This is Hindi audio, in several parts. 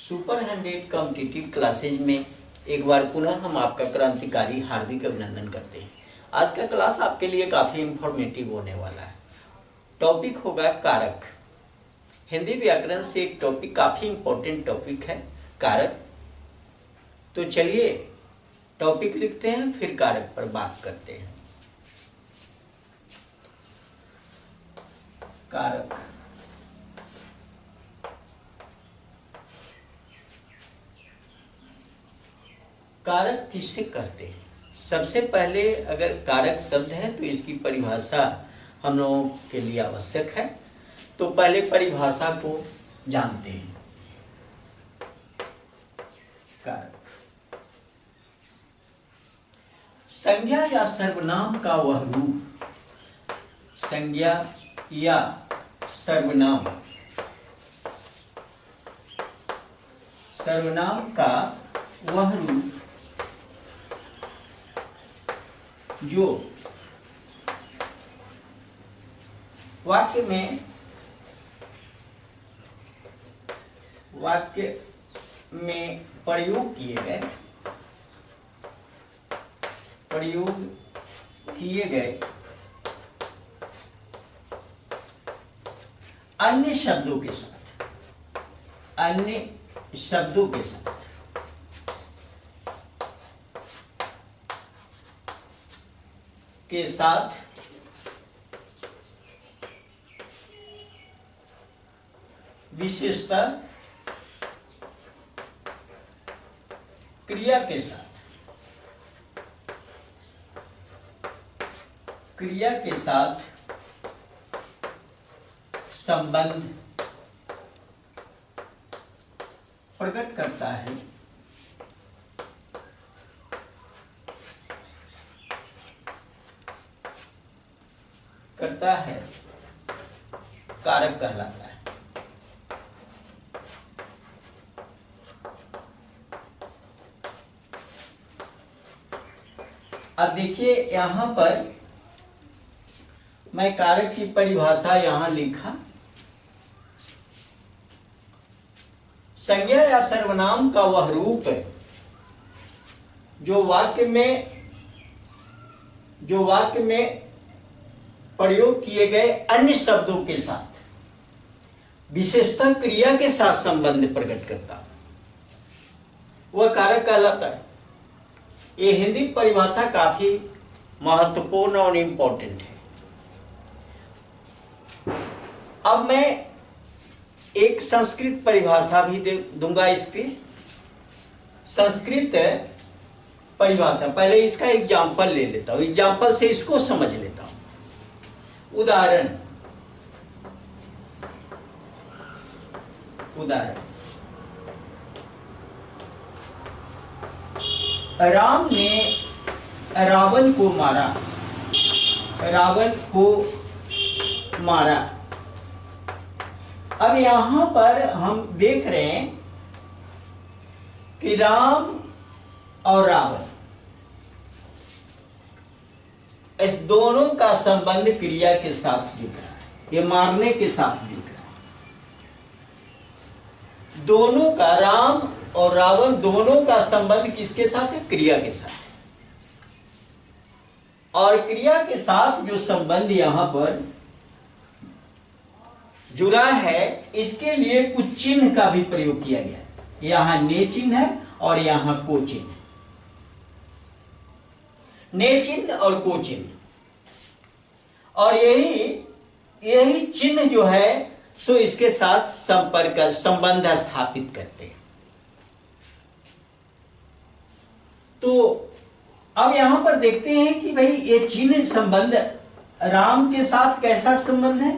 सुपर 100 कॉम्पिटिटिव क्लासेज में एक बार पुनः हम आपका क्रांतिकारी हार्दिक अभिनंदन करते हैं। आज का क्लास आपके लिए काफ़ी इंफॉर्मेटिव होने वाला है। टॉपिक होगा कारक। हिंदी व्याकरण से एक टॉपिक काफ़ी इंपॉर्टेंट टॉपिक है कारक। तो चलिए टॉपिक लिखते हैं, फिर कारक पर बात करते हैं। कारक कारक किससे करते हैं? सबसे पहले अगर कारक शब्द है तो इसकी परिभाषा हम लोगों के लिए आवश्यक है। तो पहले परिभाषा को जानते हैं। कारक संज्ञा या सर्वनाम का वह रूप, संज्ञा या सर्वनाम, सर्वनाम का वह रूप जो वाक्य में प्रयोग किए गए अन्य शब्दों के साथ विशेषता क्रिया के साथ संबंध प्रकट करता है। कारक कहलाता है। अब देखिए यहां पर मैं कारक की परिभाषा यहां लिखा। संज्ञा या सर्वनाम का वह रूप है जो वाक्य में प्रयोग किए गए अन्य शब्दों के साथ विशेषता क्रिया के साथ संबंध प्रकट करता, वह कारक कहलाता है। ये हिंदी परिभाषा काफी महत्वपूर्ण और इम्पोर्टेंट है। अब मैं एक संस्कृत परिभाषा भी दूंगा इसके। संस्कृत परिभाषा, पहले इसका एग्जाम्पल ले लेता हूं, एग्जाम्पल से इसको समझ लेता हूं। उदाहरण राम ने रावण को मारा। अब यहां पर हम देख रहे हैं कि राम और रावण इस दोनों का संबंध क्रिया के साथ दिख रहा है, ये मारने के साथ दिख रहा है। दोनों का, राम और रावण दोनों का संबंध किसके साथ है? क्रिया के साथ। और क्रिया के साथ जो संबंध यहां पर जुड़ा है, इसके लिए कुछ चिन्ह का भी प्रयोग किया गया है। यहां ने चिन्ह है और यहां को चिन्ह है। ने चिन्ह और को चिन्ह, और यही चिन्ह जो है सो इसके साथ संबंध स्थापित करते हैं। तो अब यहां पर देखते हैं कि भाई ये चिन्ह संबंध राम के साथ कैसा संबंध है।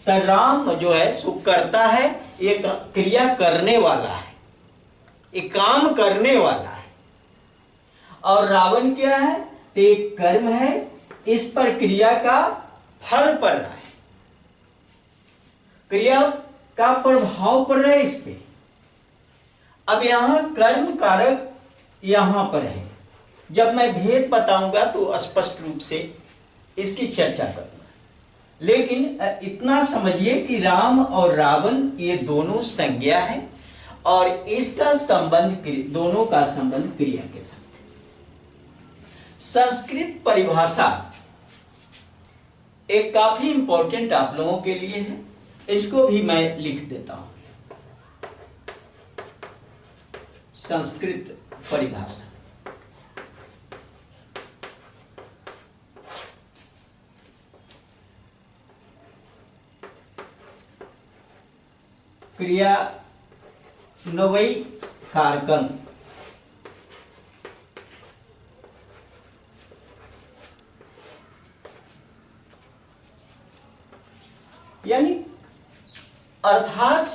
तो राम जो है सो करता है, ये क्रिया करने वाला है, ये काम करने वाला है। और रावण क्या है? तो एक कर्म है, इस पर क्रिया का फल पड़ रहा है, क्रिया का प्रभाव पड़ रहा है इस पे। अब यहां कर्म कारक यहां पर है। जब मैं भेद बताऊंगा तो स्पष्ट रूप से इसकी चर्चा करूंगा। लेकिन इतना समझिए कि राम और रावण ये दोनों संज्ञा है और इसका संबंध, दोनों का संबंध क्रिया के साथ। संस्कृत परिभाषा एक काफी इंपॉर्टेंट आप लोगों के लिए है, इसको भी मैं लिख देता हूं। संस्कृत परिभाषा क्रियान्वयी कारकम, यानी अर्थात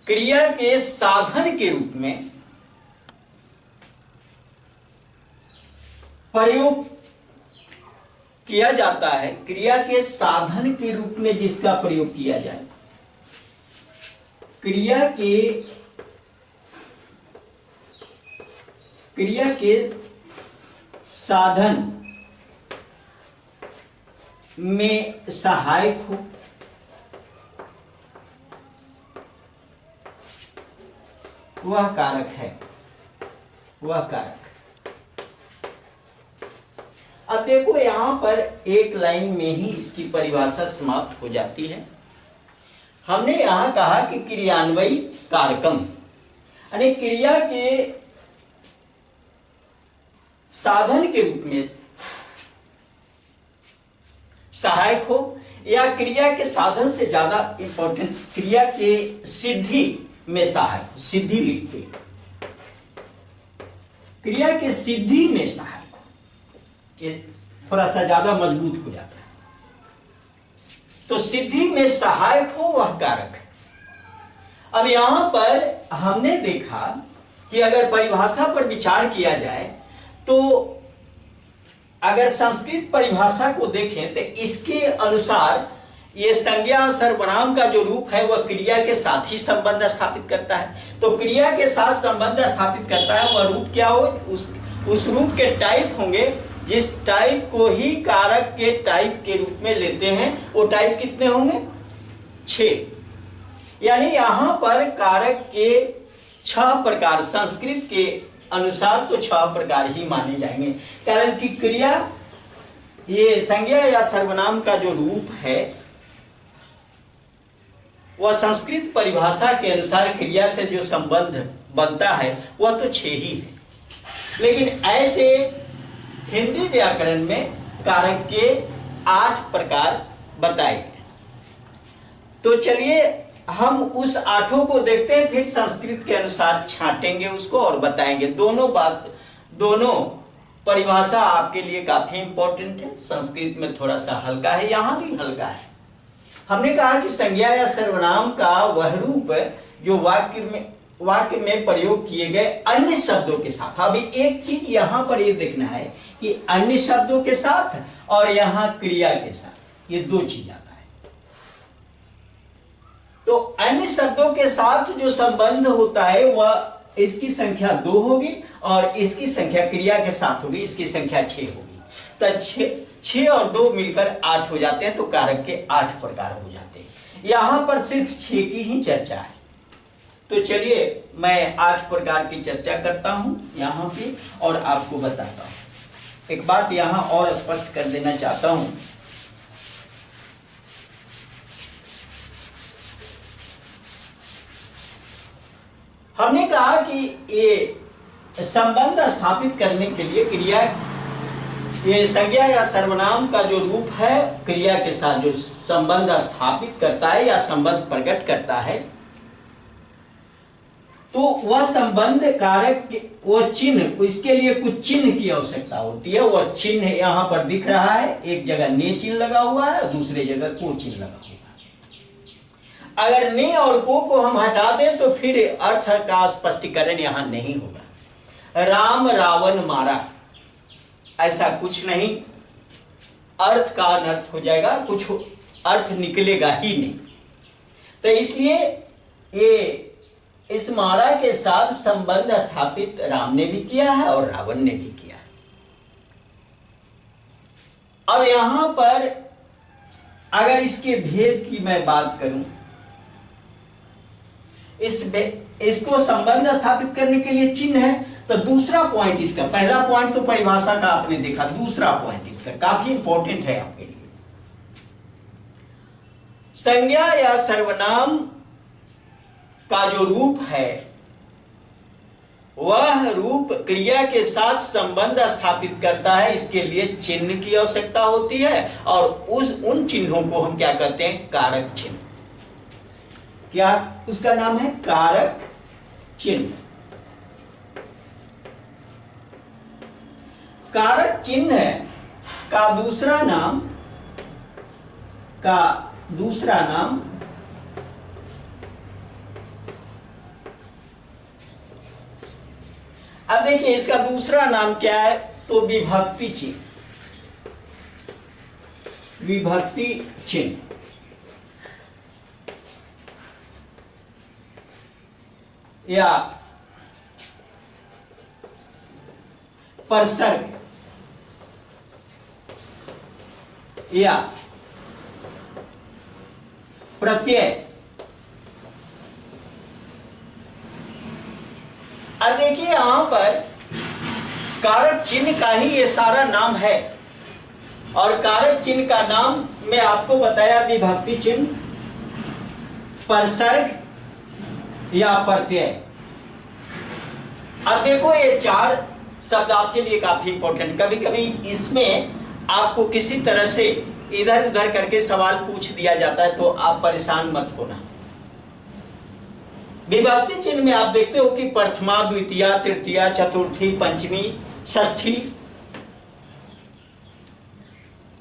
क्रिया के साधन के रूप में प्रयोग किया जाता है, क्रिया के साधन के रूप में जिसका प्रयोग किया जाए, क्रिया के साधन में सहायक हो, वह कारक है, वह कारक। अब देखो यहां पर एक लाइन में ही इसकी परिभाषा समाप्त हो जाती है। हमने यहां कहा कि क्रियान्वयी कारकम, यानी क्रिया के साधन के रूप में सहायक हो, या क्रिया के साधन से ज्यादा इंपॉर्टेंट क्रिया के सिद्धि में सहायक हो। सिद्धि लिखते हैं, क्रिया के सिद्धि में सहायक हो, ये थोड़ा सा ज्यादा मजबूत हो जाता है। तो सिद्धि में सहायक हो वह कारक है। अब यहां पर हमने देखा कि अगर परिभाषा पर विचार किया जाए तो अगर संस्कृत परिभाषा को देखें तो इसके अनुसार ये संज्ञा सर्वनाम का जो रूप है वह क्रिया के साथ ही संबंध स्थापित करता है। तो क्रिया के साथ संबंध स्थापित करता है, वह रूप क्या हो, उस रूप के टाइप होंगे जिस टाइप को ही कारक के टाइप के रूप में लेते हैं। वो टाइप कितने होंगे? 6। यानी यहां पर कारक के 6 प्रकार संस्कृत के अनुसार तो 6 प्रकार ही माने जाएंगे। कारण कि क्रिया, ये संज्ञा या सर्वनाम का जो रूप है वह संस्कृत परिभाषा के अनुसार क्रिया से जो संबंध बनता है वह तो 6 ही है। लेकिन ऐसे हिंदी व्याकरण में कारक के 8 प्रकार बताए गए। तो चलिए हम उस 8 को देखते हैं, फिर संस्कृत के अनुसार छांटेंगे उसको और बताएंगे। दोनों परिभाषा आपके लिए काफी इंपॉर्टेंट है। संस्कृत में थोड़ा सा हल्का है, यहां भी हल्का है। हमने कहा कि संज्ञा या सर्वनाम का वह रूप जो वाक्य में प्रयोग किए गए अन्य शब्दों के साथ। अभी एक चीज यहां पर ये देखना है कि अन्य शब्दों के साथ और यहां क्रिया के साथ, ये 2 चीज आता है। तो अन्य शब्दों के साथ जो संबंध होता है वह इसकी संख्या 2 होगी और इसकी संख्या क्रिया के साथ होगी, इसकी संख्या 6 होगी। तो 6 और 2 मिलकर 8 हो जाते हैं। तो कारक के 8 प्रकार हो जाते हैं। यहां पर सिर्फ 6 की ही चर्चा है। तो चलिए मैं 8 प्रकार की चर्चा करता हूं यहां पे और आपको बताता हूं। एक बात यहां और स्पष्ट कर देना चाहता हूं, हमने कहा कि ये संबंध स्थापित करने के लिए क्रिया, ये संज्ञा या सर्वनाम का जो रूप है क्रिया के साथ जो संबंध स्थापित करता है या संबंध प्रकट करता है, तो वह संबंध कारक, वो चिन्ह, इसके लिए कुछ चिन्ह की आवश्यकता होती है। वह चिन्ह यहां पर दिख रहा है, एक जगह ने चिन्ह लगा हुआ है और दूसरे जगह को चिन्ह लगा हुआ है। अगर ने और को हम हटा दें तो फिर अर्थ का स्पष्टीकरण यहां नहीं होगा। राम रावण मारा, ऐसा कुछ नहीं, अर्थ का अनर्थ हो जाएगा, कुछ अर्थ निकलेगा ही नहीं। तो इसलिए ये इस मारा के साथ संबंध स्थापित राम ने भी किया है और रावण ने भी किया है। अब यहां पर अगर इसके भेद की मैं बात करूं, इसको संबंध स्थापित करने के लिए चिन्ह है। तो दूसरा पॉइंट इसका, पहला पॉइंट तो परिभाषा का आपने देखा, दूसरा पॉइंट इसका काफी इंपॉर्टेंट है आपके लिए। संज्ञा या सर्वनाम का जो रूप है वह रूप क्रिया के साथ संबंध स्थापित करता है, इसके लिए चिन्ह की आवश्यकता होती है और उन चिन्हों को हम क्या कहते हैं, कारक चिन्ह। क्या उसका नाम है, कारक चिन्ह। कारक चिन्ह का दूसरा नाम अब देखिए इसका दूसरा नाम क्या है, तो विभक्ति चिन्ह। विभक्ति चिन्ह या परसर्ग या प्रत्यय। अब देखिए यहां पर कारक चिन्ह का ही ये सारा नाम है और कारक चिन्ह का नाम मैं आपको बताया, विभक्ति चिन्ह, परसर्ग या प्रत्यय। अब देखो ये चार शब्द आपके लिए काफी इंपॉर्टेंट। कभी कभी इसमें आपको किसी तरह से इधर उधर करके सवाल पूछ दिया जाता है तो आप परेशान मत होना। विभक्ति चिन्ह में आप देखते हो कि प्रथमा, द्वितीया, तृतीया, चतुर्थी, पंचमी, षष्ठी,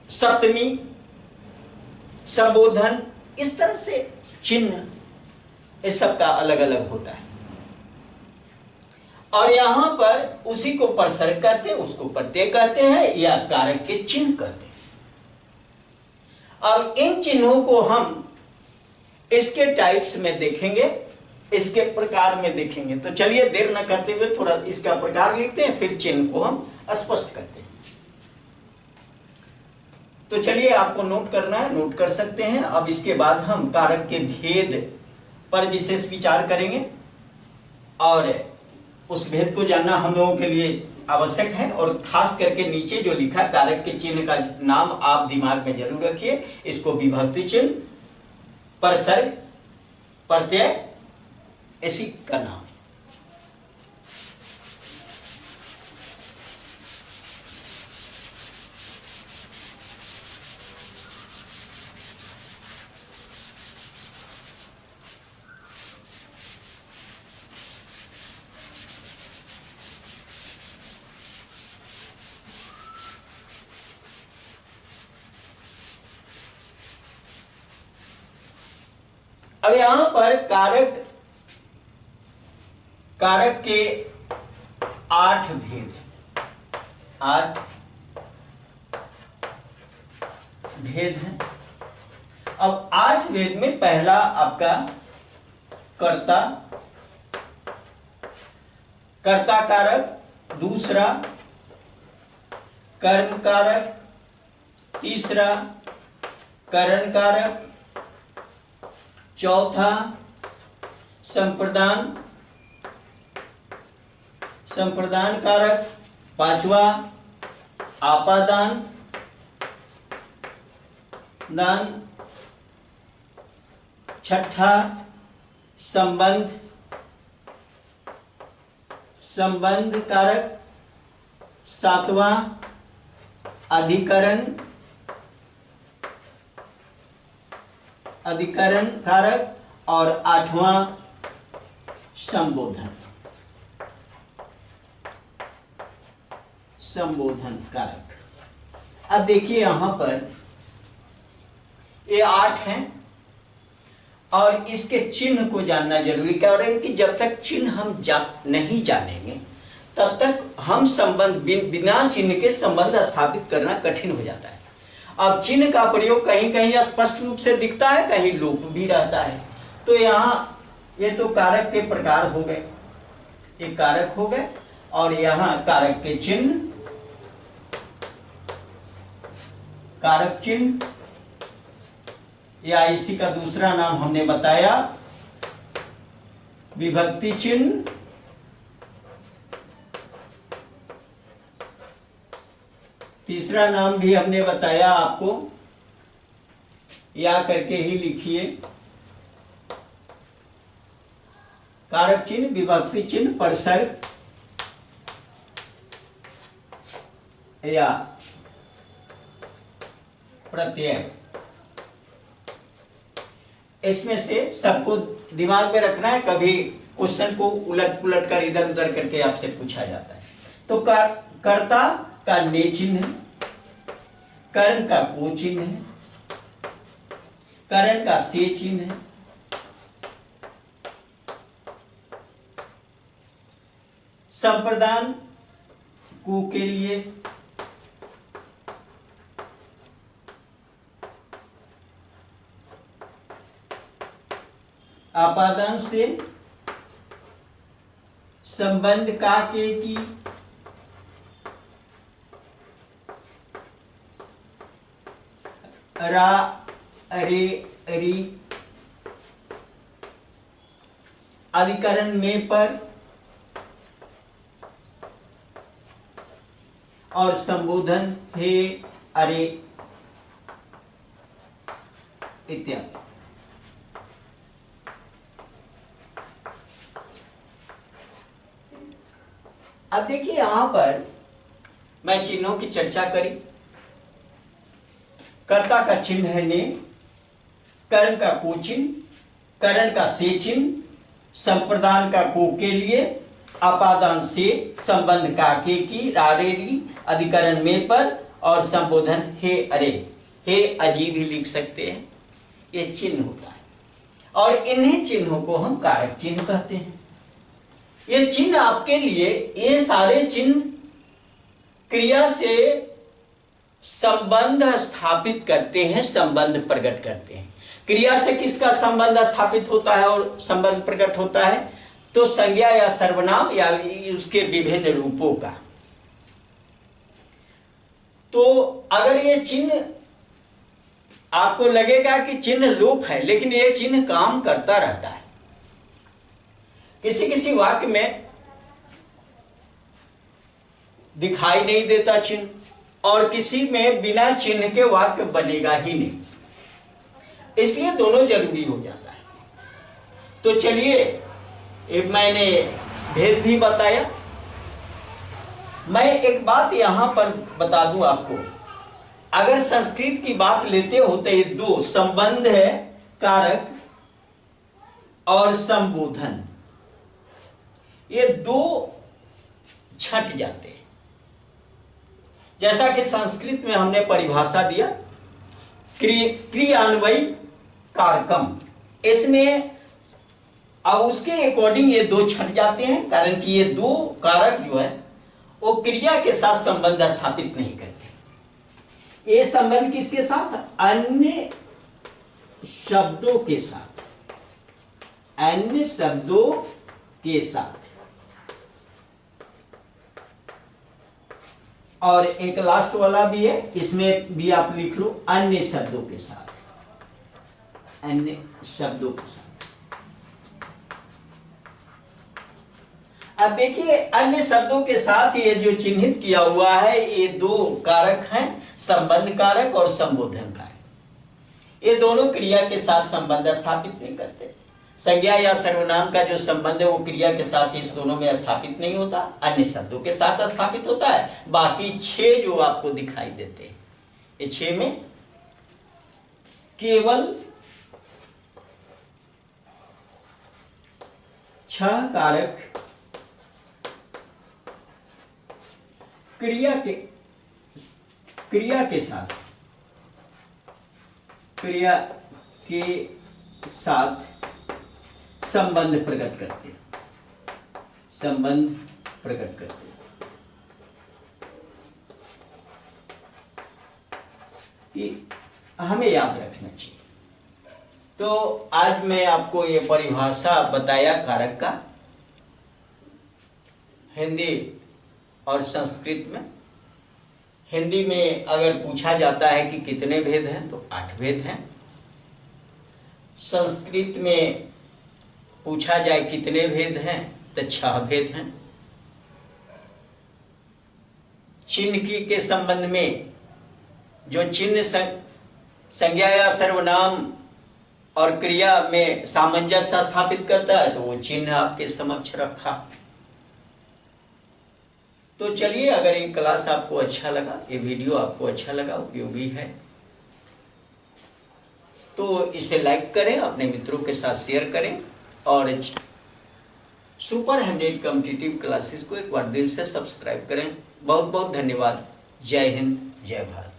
सप्तमी, संबोधन, इस तरह से चिन्ह इस सब का अलग अलग होता है। और यहां पर उसी को परसर्ग कहते हैं, उसको प्रत्यय कहते हैं या कारक के चिन्ह कहते हैं। अब इन चिन्हों को हम इसके टाइप्स में देखेंगे, इसके प्रकार में देखेंगे। तो चलिए देर न करते हुए थोड़ा इसका प्रकार लिखते हैं, फिर चिन्ह को हम स्पष्ट करते हैं। तो चलिए आपको नोट करना है, नोट कर सकते हैं। अब इसके बाद हम कारक के भेद पर विशेष विचार करेंगे और उस भेद को जानना हम लोगों के लिए आवश्यक है। और खास करके नीचे जो लिखा कारक के चिन्ह का नाम आप दिमाग में जरूर रखिए। इसको विभक्ति चिन्ह, परसर्ग, प्रत्यय, इसी का नाम है। अब यहां पर कारक के 8 भेद हैं, 8 भेद हैं। अब 8 भेद में पहला आपका कर्ता कारक, दूसरा कर्म कारक, तीसरा करण कारक, चौथा संप्रदान कारक, पांचवा आपादान छठा संबंध कारक, सातवां अधिकरण कारक और आठवां संबोधन कारक। अब देखिए यहां पर ये 8 हैं और इसके चिन्ह को जानना जरूरी है। और इनकी जब तक चिन्ह हम नहीं जानेंगे तब तक हम संबंध बिना चिन्ह के संबंध स्थापित करना कठिन हो जाता है। अब चिन्ह का प्रयोग कहीं कहीं स्पष्ट रूप से दिखता है, कहीं लोप भी रहता है। तो यहाँ ये तो कारक के प्रकार हो गए, ये कारक हो गए और यहाँ कारक के चिन्ह, कारक चिन्ह या इसी का दूसरा नाम हमने बताया विभक्ति चिन्ह तीसरा नाम भी हमने बताया आपको, या करके ही लिखिए। कारक चिन्ह, विभक्ति चिन्ह, परसर्ग या प्रत्यय, इसमें से सबको दिमाग में रखना है। कभी क्वेश्चन को उलट पुलट कर इधर उधर करके आपसे पूछा जाता है। तो कर्ता का ने चिन्ह है, कर्ण का को चिन्ह है, करण का से चिन्ह है, संप्रदान को के लिए, आपादान से, संबंध का के की, रा अरे री, अधिकरण में पर, और संबोधन हे अरे इत्यादि। अब देखिए यहां पर मैं चिन्हों की चर्चा करी। कर्ता का चिन्ह है ने, कर्ण का को चिन्ह, करण का से चिन्ह, संप्रदान का को के लिए, अपादान से, संबंध का के की, रारेरी, अधिकरण में पर, और संबोधन हे अरे, हे अजी भी लिख सकते हैं। ये चिन्ह होता है और इन्हीं चिन्हों को हम कारक चिन्ह कहते हैं। ये चिन्ह आपके लिए, ये सारे चिन्ह क्रिया से संबंध स्थापित करते हैं, संबंध प्रकट करते हैं। क्रिया से किसका संबंध स्थापित होता है और संबंध प्रकट होता है? तो संज्ञा या सर्वनाम या उसके विभिन्न रूपों का। तो अगर ये चिन्ह आपको लगेगा कि चिन्ह लोप है, लेकिन ये चिन्ह काम करता रहता है। किसी किसी वाक्य में दिखाई नहीं देता चिन्ह, और किसी में बिना चिन्ह के वाक्य बनेगा ही नहीं, इसलिए दोनों जरूरी हो जाता है। तो चलिए, एक मैंने भेद भी बताया। मैं एक बात यहां पर बता दूं आपको, अगर संस्कृत की बात लेते हो तो ये दो संबंध है, कारक और संबोधन, ये दो छट जाते हैं। जैसा कि संस्कृत में हमने परिभाषा दिया क्रियान्वयी कारकम, इसमें अब उसके अकॉर्डिंग ये दो छट जाते हैं, कारण कि ये दो कारक जो है वो क्रिया के साथ संबंध स्थापित नहीं करते। ये संबंध किसके साथ? अन्य शब्दों के साथ, अन्य शब्दों के साथ। और एक लास्ट वाला भी है, इसमें भी आप लिख लो अन्य शब्दों के साथ, अन्य शब्दों के साथ। अब देखिए, अन्य शब्दों के साथ ये जो चिन्हित किया हुआ है, ये दो कारक हैं, संबंध कारक और संबोधन कारक। ये दोनों क्रिया के साथ संबंध स्थापित नहीं करते। संज्ञा या सर्वनाम का जो संबंध है वो क्रिया के साथ इस दोनों में स्थापित नहीं होता, अन्य शब्दों के साथ स्थापित होता है। बाकी 6 जो आपको दिखाई देते हैं, ये 6 में केवल 6 कारक क्रिया के साथ संबंध प्रकट करते हैं, संबंध प्रकट करते हैं। ये हमें याद रखना चाहिए। तो आज मैं आपको ये परिभाषा बताया कारक का, हिंदी और संस्कृत में। हिंदी में अगर पूछा जाता है कि कितने भेद हैं तो 8 भेद हैं। संस्कृत में पूछा जाए कितने भेद हैं तो 6 भेद हैं। चिन्ह के संबंध में जो चिन्ह संज्ञा या सर्वनाम और क्रिया में सामंजस्य स्थापित करता है तो वो चिन्ह आपके समक्ष रखा। तो चलिए, अगर ये क्लास आपको अच्छा लगा, ये वीडियो आपको अच्छा लगा, उपयोगी है, तो इसे लाइक करें, अपने मित्रों के साथ शेयर करें और सुपर 100 कॉम्पिटिटिव क्लासेस को एक बार दिल से सब्सक्राइब करें। बहुत बहुत धन्यवाद। जय हिंद, जय भारत।